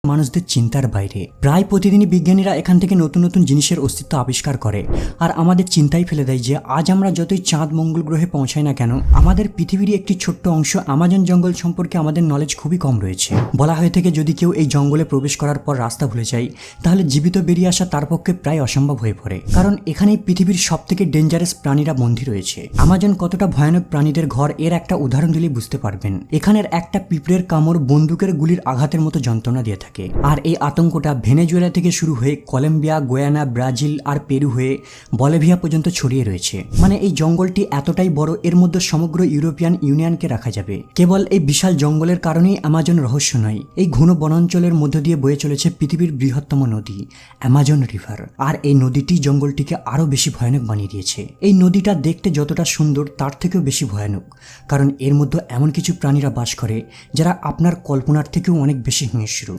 মানুষদের চিন্তার বাইরে। প্রায় প্রতিদিনই বিজ্ঞানীরা এখান থেকে নতুন নতুন জিনিসের অস্তিত্ব আবিষ্কার করে আর আমাদের চিন্তায় ফেলে দেয় যে আজ আমরা যতই চাঁদ মঙ্গল গ্রহে পৌঁছাই না কেন, আমাদের পৃথিবীর একটি ছোট্ট অংশ আমাজন জঙ্গল সম্পর্কে আমাদের নলেজ খুবই কম রয়েছে। বলা হয়ে থাকে যদি কেউ এই জঙ্গলে প্রবেশ করার পর রাস্তা ভুলে যায় তাহলে জীবিত বেরিয়ে আসা তার পক্ষে প্রায় অসম্ভব হয়ে পড়ে, কারণ এখানেই পৃথিবীর সব থেকে ডেঞ্জারাস প্রাণীরা বন্দী রয়েছে। আমাজন কতটা ভয়ানক প্রাণীদের ঘর এর একটা উদাহরণ দিলেই বুঝতে পারবেন। এখানের একটা পিঁপড়ের কামড় বন্দুকের গুলির আঘাতের মতো যন্ত্রণা দিয়ে থাকে। আর এই আতঙ্কটা ভেনেজুয়েলা থেকে শুরু হয়ে কলম্বিয়া, গুয়ানা, ব্রাজিল আর পেরু হয়ে বলিভিয়া পর্যন্ত ছড়িয়ে রয়েছে। মানে এই জঙ্গলটি এতটাই বড়, এর মধ্যে সমগ্র ইউরোপিয়ান ইউনিয়নকে রাখা যাবে। কেবল এই বিশাল জঙ্গলের কারণেই আমাজন রহস্য নয়, এই ঘন বনাঞ্চলের মধ্য দিয়ে বয়ে চলেছে পৃথিবীর বৃহত্তম নদী অ্যামাজন রিভার। আর এই নদীটি জঙ্গলটিকে আরো বেশি ভয়ানক বানিয়ে দিয়েছে। এই নদীটা দেখতে যতটা সুন্দর তার থেকেও বেশি ভয়ানক, কারণ এর মধ্যে এমন কিছু প্রাণীরা বাস করে যারা আপনার কল্পনার থেকেও অনেক বেশি হিংস্র।